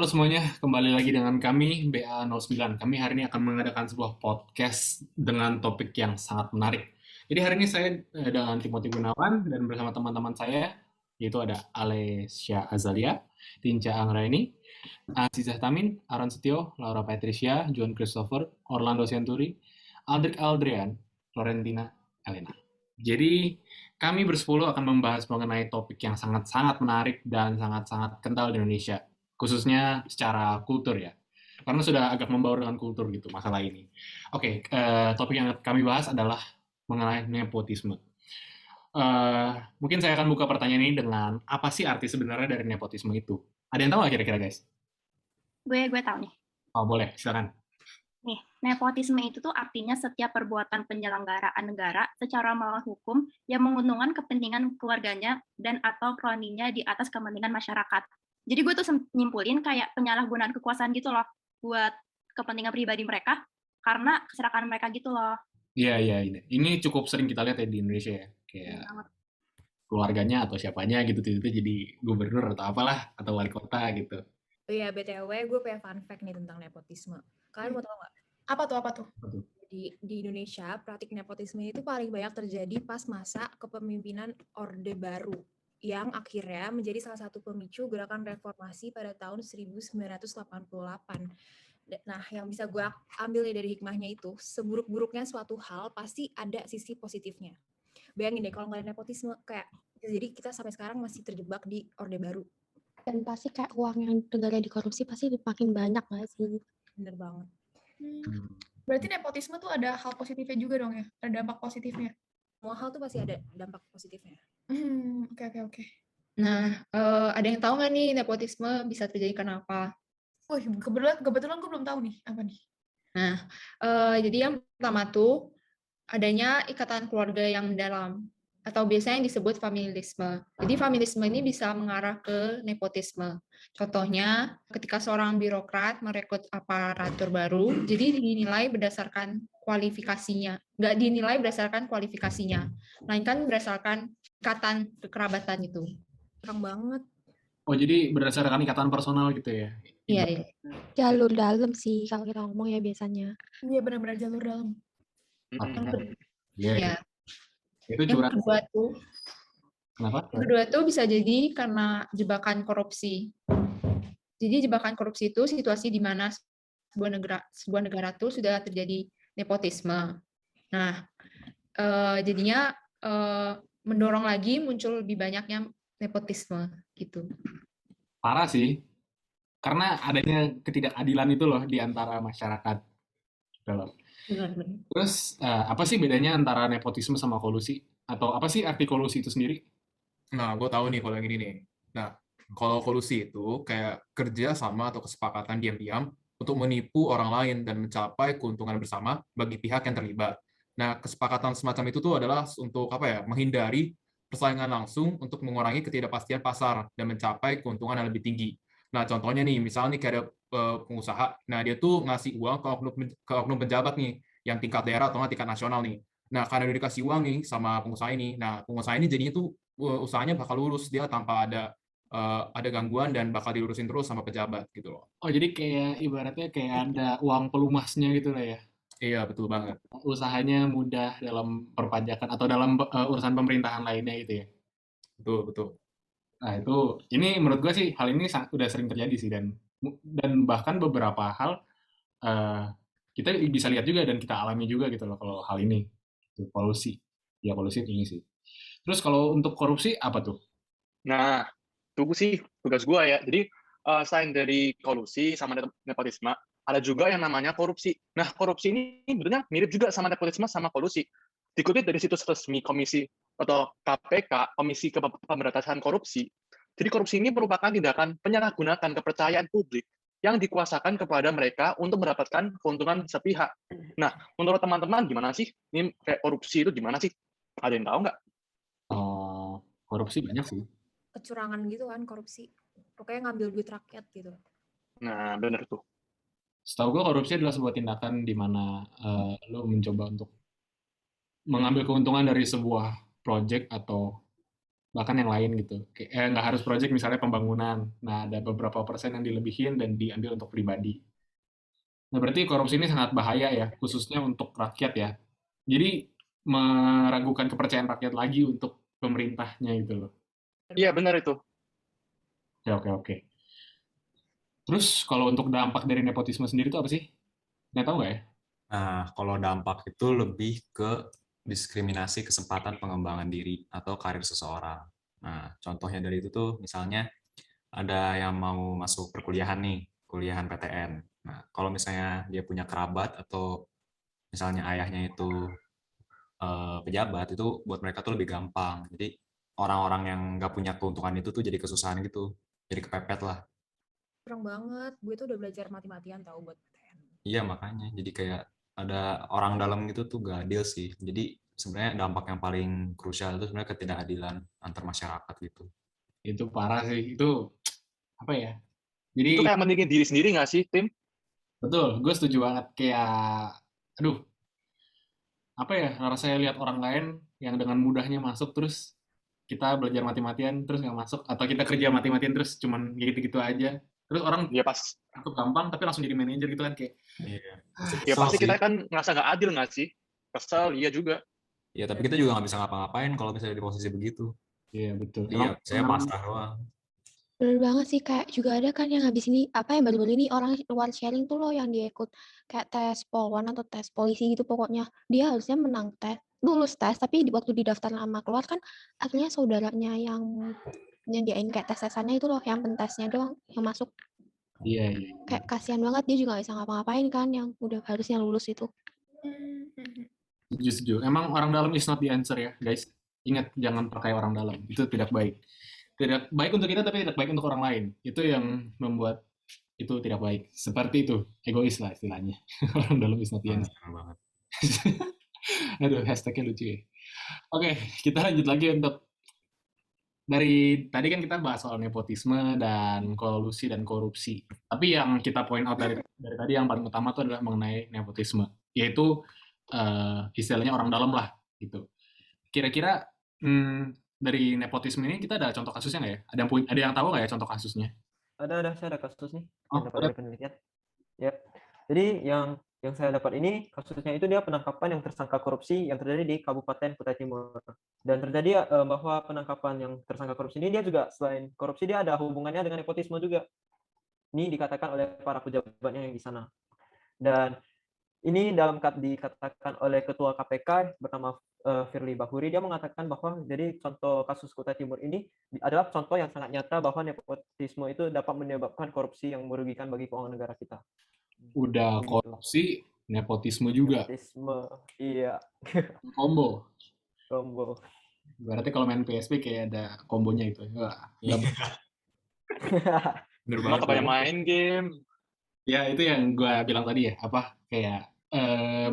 Halo semuanya, kembali lagi dengan kami BA09. Kami hari ini akan mengadakan sebuah podcast dengan topik yang sangat menarik. Jadi hari ini saya dengan Timothy Gunawan dan bersama teman-teman saya, yaitu ada Alessia Azalia, Tinca Anggraini, Azizah Tamin, Aaron Setio, Laura Patricia, John Christopher, Orlando Centuri, Aldrich Aldrian, Florentina Elena. Jadi kami bersepuluh akan membahas mengenai topik yang sangat-sangat menarik dan sangat-sangat kental di Indonesia, khususnya secara kultur ya. Karena sudah agak membaur dengan kultur gitu masalah ini. Oke, topik yang kami bahas adalah mengenai nepotisme. Eh, Mungkin saya akan buka pertanyaan ini dengan apa sih arti sebenarnya dari nepotisme itu? Ada yang tahu nggak kira-kira guys? Gue tahu nih. Oh boleh, silakan. Nih, nepotisme itu tuh artinya setiap perbuatan penyelenggaraan negara secara melawan hukum yang menguntungkan kepentingan keluarganya dan atau kroninya di atas kepentingan masyarakat. Jadi gue tuh nyimpulin kayak penyalahgunaan kekuasaan gitu loh buat kepentingan pribadi mereka karena keserakaan mereka gitu loh. Iya, iya, ini cukup sering kita lihat ya di Indonesia ya. Kayak Bener banget. keluarganya atau siapanya gitu tiba-tiba jadi gubernur atau apalah atau wali kota gitu. Oh iya, BTW gue punya fun fact nih tentang nepotisme. Kalian mau tahu nggak? Apa tuh? Betul. Di Indonesia, praktik nepotisme itu paling banyak terjadi pas masa kepemimpinan Orde Baru, yang akhirnya menjadi salah satu pemicu gerakan reformasi pada tahun 1988. Nah, yang bisa gue ambil nih dari hikmahnya itu, seburuk-buruknya suatu hal pasti ada sisi positifnya. Bayangin deh, kalau nggak ada nepotisme, kayak jadi kita sampai sekarang masih terjebak di Orde Baru. Dan pasti kayak uang yang negara dikorupsi pasti makin banyak nggak sih? Bener banget. Berarti nepotisme tuh ada hal positifnya juga dong ya? Ada dampak positifnya? Semua hal tuh pasti ada dampak positifnya. Oke. Nah, ada yang tahu nggak nih nepotisme bisa terjadi kenapa? Wih, kebetulan gue belum tahu nih, apa nih? Nah, jadi yang pertama tuh adanya ikatan keluarga yang mendalam atau biasanya yang disebut familisme. Jadi familisme ini bisa mengarah ke nepotisme. Contohnya, ketika seorang birokrat merekrut aparatur baru, jadi dinilai berdasarkan kualifikasinya. Nggak dinilai berdasarkan kualifikasinya, melainkan berdasarkan ikatan kekerabatan itu. Keren banget. Oh, jadi berdasarkan ikatan personal gitu ya? Iya, iya. Jalur dalam sih kalau kita ngomong ya biasanya. Iya, benar-benar jalur dalam. Iya, Iya. itu Yang curhat. kedua tuh, Kenapa? Yang kedua tuh bisa jadi karena jebakan korupsi. Jadi jebakan korupsi itu situasi di mana sebuah negara tuh sudah terjadi nepotisme. Nah, jadinya mendorong lagi muncul lebih banyaknya nepotisme gitu. Parah sih. Karena adanya ketidakadilan itu loh di antara masyarakat. Gitu loh. Benar-benar. Terus, apa sih bedanya antara nepotisme sama kolusi? Atau apa sih arti kolusi itu sendiri? Nah, gue tahu nih kalau yang ini nih. Nah, kalau kolusi itu kayak kerja sama atau kesepakatan diam-diam untuk menipu orang lain dan mencapai keuntungan bersama bagi pihak yang terlibat. Nah, kesepakatan semacam itu tuh adalah untuk apa ya? Menghindari persaingan langsung untuk mengurangi ketidakpastian pasar dan mencapai keuntungan yang lebih tinggi. Nah, contohnya nih, misalnya nih kayak ada pengusaha, nah dia tuh ngasih uang ke oknum pejabat nih, yang tingkat daerah atau nggak tingkat nasional nih. Nah, karena udah dikasih uang nih sama pengusaha ini, nah pengusaha ini jadinya tuh usahanya bakal lurus dia tanpa ada gangguan dan bakal dilurusin terus sama pejabat gitu loh. Oh, jadi kayak ibaratnya kayak ada uang pelumasnya gitu lah ya. Iya, betul banget. Usahanya mudah dalam perpajakan atau dalam urusan pemerintahan lainnya gitu ya. Betul. Nah, ini menurut gue sih hal ini udah sering terjadi sih dan bahkan beberapa hal eh, kita bisa lihat juga dan kita alami juga gitu loh kalau hal ini. Itu kolusi. Ya kolusi ini sih. Terus kalau untuk korupsi apa tuh? Nah, tunggu sih tugas gua ya. Jadi, selain dari kolusi sama nepotisme, ada juga yang namanya korupsi. Nah, korupsi ini sebenarnya mirip juga sama nepotisme sama kolusi. Dikutip dari situs resmi Komisi atau KPK, Komisi Pemberantasan Korupsi. Jadi korupsi ini merupakan tindakan penyalahgunaan kepercayaan publik yang dikuasakan kepada mereka untuk mendapatkan keuntungan sepihak. Nah, menurut teman-teman gimana sih? Ini kayak korupsi itu gimana sih? Ada yang tahu nggak? Oh, korupsi banyak sih. Kecurangan gitu kan, korupsi. Pokoknya ngambil duit rakyat gitu. Nah, bener tuh. Setahu gue korupsi adalah sebuah tindakan di mana lo mencoba untuk mengambil keuntungan dari sebuah project atau bahkan yang lain gitu. Nggak harus project misalnya pembangunan. Nah, ada beberapa persen yang dilebihin dan diambil untuk pribadi. Nah, berarti korupsi ini sangat bahaya ya, khususnya untuk rakyat ya. Jadi meragukan kepercayaan rakyat lagi untuk pemerintahnya gitu loh. Iya, benar itu. Oke, oke, oke. Terus kalau untuk dampak dari nepotisme sendiri itu apa sih? Nggak tahu nggak ya? Nah, kalau dampak itu lebih ke diskriminasi kesempatan pengembangan diri atau karir seseorang. Nah, contohnya dari itu tuh misalnya ada yang mau masuk perkuliahan nih, kuliahan PTN. Nah, kalau misalnya dia punya kerabat atau misalnya ayahnya itu pejabat, itu buat mereka tuh lebih gampang. Jadi orang-orang yang nggak punya keuntungan itu tuh jadi kesusahan gitu, jadi kepepet lah. Kurang banget. Gue tuh udah belajar mati-matian tahu buat PTN. Iya makanya, jadi kayak ada orang dalam gitu tuh gak adil sih. Jadi sebenarnya dampak yang paling krusial itu sebenarnya ketidakadilan antar masyarakat gitu. Itu parah sih. Itu apa ya? Jadi Itu kayak mendingin diri sendiri nggak sih, Tim? betul, gue setuju banget. Kayak, aduh, apa ya? Rasanya lihat orang lain yang dengan mudahnya masuk terus kita belajar mati-matian terus nggak masuk, atau kita kerja mati-matian terus cuman gitu-gitu aja. Terus orang Ya pas, cukup gampang tapi langsung jadi manajer gitu kan kayak. Iya. ya Kesel pasti sih. kita kan ngerasa nggak adil nggak sih? Kesel, iya juga. Ya tapi kita juga nggak bisa ngapa-ngapain kalau misalnya di posisi begitu. Iya betul. Iya, saya Emang pasrah doang. Bener banget sih, kayak juga ada kan yang habis ini, apa yang baru-baru ini orang luar sharing tuh loh yang dia ikut kayak tes polwan atau tes polisi gitu pokoknya. Dia harusnya menang tes, lulus tes, tapi waktu di daftar nama keluar kan akhirnya saudaranya yang nyediain kayak tes-tesannya itu loh, yang pentesnya doang yang masuk. iya, iya. Kayak kasihan banget, dia juga gak bisa ngapa-ngapain kan yang udah harusnya lulus itu. Setuju. Emang orang dalam is not the answer ya, guys. Ingat, jangan pakai orang dalam. Itu tidak baik. Tidak baik untuk kita, tapi tidak baik untuk orang lain. Itu yang membuat itu tidak baik. Seperti itu. Egois lah istilahnya. Orang dalam is not the answer. Bener banget. Aduh, hashtagnya lucu ya. Oke, kita lanjut lagi untuk dari tadi kan kita bahas soal nepotisme dan kolusi dan korupsi. Tapi yang kita point out dari tadi yang paling utama itu adalah mengenai nepotisme, yaitu istilahnya orang dalam lah gitu. Kira-kira dari nepotisme ini kita ada contoh kasusnya nggak ya? Ada yang tahu nggak ya contoh kasusnya? Ada, saya ada kasus nih Oh, yang dapat dari penelitian. Ya, jadi yang saya dapat ini kasusnya itu dia penangkapan yang tersangka korupsi yang terjadi di Kabupaten Kutai Timur. Dan terjadi bahwa penangkapan yang tersangka korupsi ini dia juga selain korupsi dia ada hubungannya dengan nepotisme juga. Ini dikatakan oleh para pejabatnya yang di sana. Dan ini dikatakan oleh Ketua KPK bernama Firly Bahuri, dia mengatakan bahwa jadi contoh kasus Kutai Timur ini adalah contoh yang sangat nyata bahwa nepotisme itu dapat menyebabkan korupsi yang merugikan bagi keuangan negara kita. Udah Begitu. korupsi, nepotisme juga. Nepotisme, iya, Combo. combo. Berarti kalau main PSP kayak ada kombonya itu. Wah, Bener Cuma banget. kebanyakan main game. ya itu yang gue bilang tadi ya, apa kayak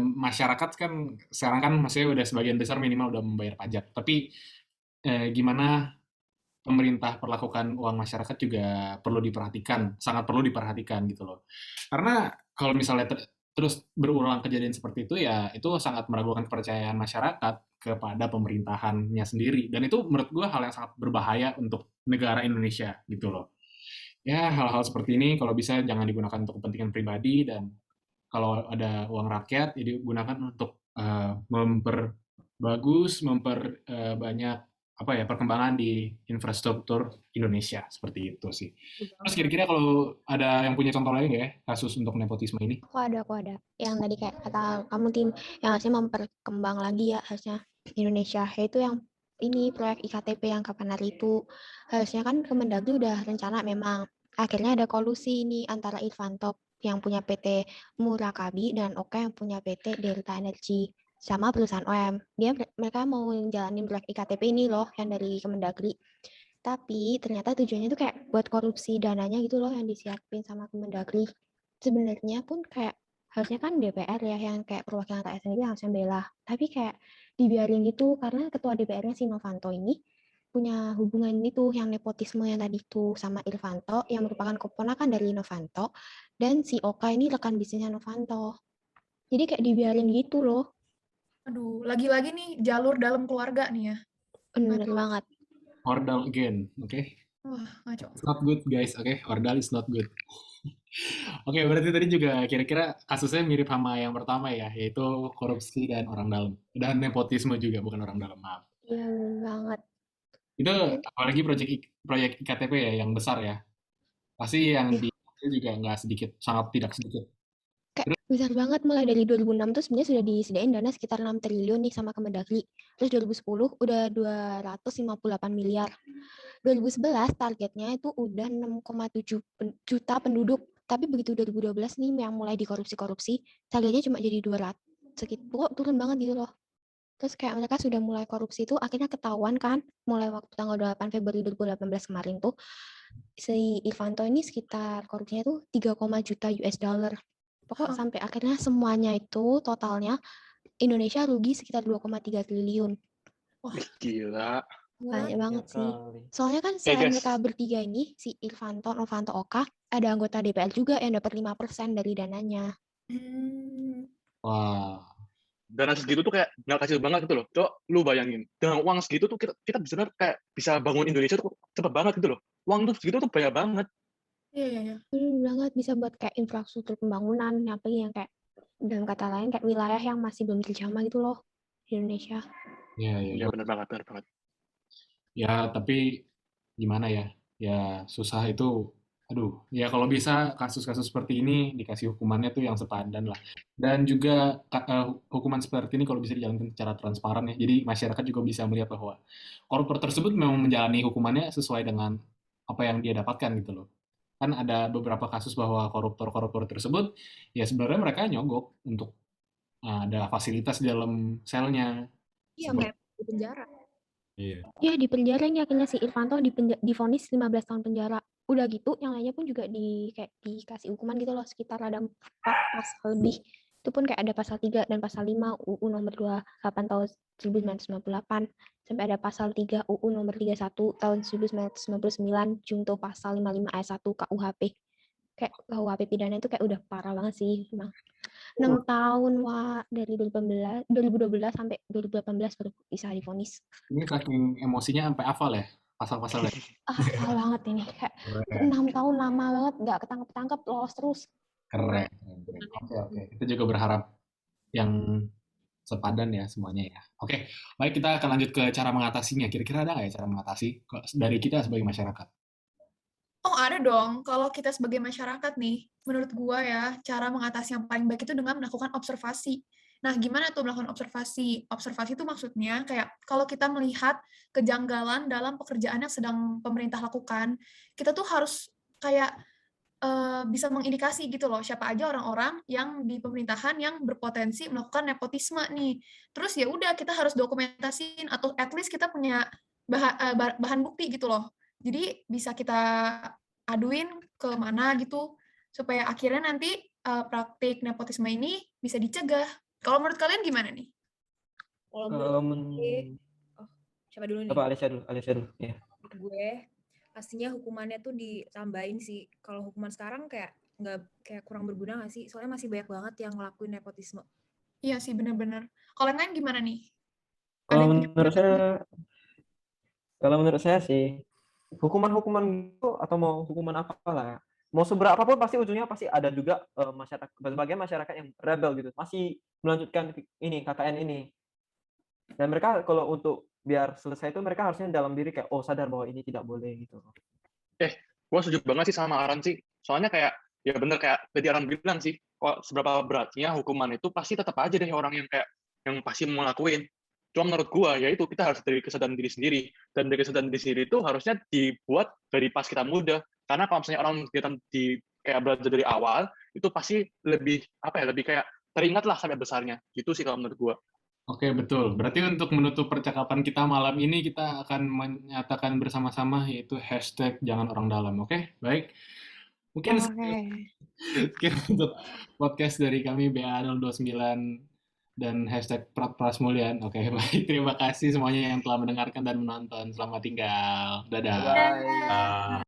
masyarakat kan sekarang kan maksudnya udah sebagian besar minimal udah membayar pajak. Tapi gimana pemerintah perlakukan uang masyarakat juga perlu diperhatikan, sangat perlu diperhatikan gitu loh. Karena kalau misalnya terus berulang kejadian seperti itu ya itu sangat meragukan kepercayaan masyarakat kepada pemerintahannya sendiri. Dan itu menurut gue hal yang sangat berbahaya untuk negara Indonesia gitu loh. Ya hal-hal seperti ini kalau bisa jangan digunakan untuk kepentingan pribadi, dan kalau ada uang rakyat ya digunakan untuk memperbanyak apa ya perkembangan di infrastruktur Indonesia seperti itu sih. Terus kira-kira kalau ada yang punya contoh lain nggak ya kasus untuk nepotisme ini? Aku ada. Yang tadi kayak kata kamu Tim, yang harusnya memperkembang lagi ya harusnya Indonesia, yaitu yang ini proyek IKTP yang kapan hari itu harusnya kan Kemendagri udah rencana, memang akhirnya ada kolusi ini antara Irvanto yang punya PT Murakabi dan Oka yang punya PT Delta Energy sama perusahaan OM. Mereka mau jalanin proyek IKTP ini loh yang dari Kemendagri. Tapi ternyata tujuannya itu kayak buat korupsi dananya gitu loh yang disiapin sama Kemendagri. Sebenarnya pun kayak harusnya kan DPR ya yang kayak perwakilan rakyat sendiri harusnya bela. Tapi kayak dibiarin gitu karena ketua DPR-nya si Novanto ini punya hubungan itu yang nepotisme yang tadi itu sama Irvanto yang merupakan keponakan dari Novanto, dan si Oka ini rekan bisnisnya Novanto. Jadi kayak dibiarin gitu loh. Aduh, lagi-lagi nih jalur dalam keluarga nih ya. Bener banget. Ordal again, oke? Wah, ngaco. It's not good, guys, oke? Ordal is not good. Oke, berarti tadi juga kira-kira kasusnya mirip sama yang pertama ya, yaitu korupsi dan orang dalam. Dan nepotisme juga, bukan orang dalam, maaf. Iya, bener banget. Itu apalagi proyek IKTP ya, yang besar ya. Pasti yang Iya. di juga nggak sedikit, sangat tidak sedikit. Kayak besar banget, mulai dari 2006 tuh sebenarnya sudah disediain dana sekitar 6 triliun nih sama Kemendagri. Terus 2010 udah 258 miliar. 2011 targetnya itu udah 6,7 juta penduduk. Tapi begitu 2012 nih yang mulai dikorupsi-korupsi, targetnya cuma jadi 200. Segitu turun banget gitu loh. Terus kayak mereka sudah mulai korupsi itu akhirnya ketahuan kan, mulai waktu tanggal 8 Februari 2018 kemarin tuh, si Irvanto ini sekitar korupsinya tuh 3, juta US dollar. Pokok sampai akhirnya semuanya itu totalnya Indonesia rugi sekitar 2,3 triliun. Gila. Banyak banget sih. Kali. Soalnya kan selain mereka bertiga ini, si Irvanto, Novanto, Oka, ada anggota DPR juga yang dapat 5% dari dananya. Wah. Dana segitu tuh kayak nggak kecil banget gitu loh. Coba lu bayangin, dengan uang segitu tuh kita benar kayak bisa bangun Indonesia tuh cepet banget gitu loh. Uang tuh segitu tuh banyak banget. Iya. Bener banget, bisa buat kayak infrastruktur pembangunan, apalagi yang kayak dalam kata lain kayak wilayah yang masih belum terjamah gitu loh di Indonesia. Iya benar banget. Ya, tapi gimana ya? Ya susah itu. Aduh, ya kalau bisa kasus-kasus seperti ini dikasih hukumannya tuh yang sepadan lah. Dan juga hukuman seperti ini kalau bisa dijalankan secara transparan ya. Jadi masyarakat juga bisa melihat bahwa koruptor tersebut memang menjalani hukumannya sesuai dengan apa yang dia dapatkan gitu loh. Kan ada beberapa kasus bahwa koruptor-koruptor tersebut ya sebenarnya mereka nyogok untuk ada fasilitas di dalam selnya. Iya, kayak di penjara. Iya. Ya di penjara ini akhirnya si Irvanto divonis 15 tahun penjara. Udah gitu yang lainnya pun juga dikasih hukuman gitu loh, sekitar ada 4 pasal lebih. Itu pun kayak ada pasal 3 dan pasal 5 UU nomor 28 tahun 1998 sampai ada pasal 3 UU nomor 31 tahun 1999 junto pasal 55 ayat 1 KUHP. Kayak KUHP pidana itu kayak udah parah banget sih memang. 6 tahun dari 2012 sampai 2018 baru bisa divonis. Ini saking emosinya sampai hafal ya pasal-pasalnya. Hafal banget ini, kayak 6 tahun lama banget nggak ketangkep lolos terus. Keren. Oke. Kita juga berharap yang sepadan ya semuanya ya. Oke, baik kita akan lanjut ke cara mengatasinya. Kira-kira ada nggak ya cara mengatasi dari kita sebagai masyarakat? Oh, ada dong. Kalau kita sebagai masyarakat nih, menurut gua ya, cara mengatasi yang paling baik itu dengan melakukan observasi. Nah, gimana tuh melakukan observasi? Observasi itu maksudnya kayak kalau kita melihat kejanggalan dalam pekerjaan yang sedang pemerintah lakukan, kita tuh harus kayak bisa mengindikasi gitu loh, siapa aja orang-orang yang di pemerintahan yang berpotensi melakukan nepotisme nih. Terus ya udah kita harus dokumentasiin atau at least kita punya bahan bukti gitu loh. Jadi bisa kita aduin ke mana gitu supaya akhirnya nanti praktik nepotisme ini bisa dicegah. Kalau menurut kalian gimana nih? Kalau menurut siapa dulu nih? Apa Alicia dulu. Ya. Gue pastinya hukumannya tuh ditambahin sih. Kalau hukuman sekarang kayak nggak kayak kurang berguna nggak sih? Soalnya masih banyak banget yang ngelakuin nepotisme. Iya sih, benar-benar. Kalau yang lain gimana nih? Kalau menurut saya sih hukuman itu atau mau hukuman apa lah, mau seberapa pun pasti ujungnya pasti ada juga berbagai masyarakat yang rebel gitu, masih melanjutkan ini KKN ini. Dan mereka kalau untuk biar selesai itu mereka harusnya dalam diri kayak sadar bahwa ini tidak boleh gitu. Gue setuju banget sih sama Aran sih. Soalnya kayak ya bener kayak tadi Aran bilang sih, kok seberapa beratnya hukuman itu pasti tetap aja deh orang yang kayak yang pasti mau lakuin. Cuma menurut gue ya itu kita harus dari kesadaran diri sendiri, dan dari kesadaran diri sendiri itu harusnya dibuat dari pas kita muda. Karena kalau misalnya orang di kayak belajar dari awal itu pasti lebih lebih kayak teringat lah sampai besarnya. Gitu sih kalau menurut gue. Oke, betul. Berarti untuk menutup percakapan kita malam ini, kita akan menyatakan bersama-sama yaitu #jangan orang dalam. Oke, baik. Mungkin sekian untuk podcast dari kami BA029 dan #Prasmulian. Oke, baik. Terima kasih semuanya yang telah mendengarkan dan menonton. Selamat tinggal. Dadah. Bye.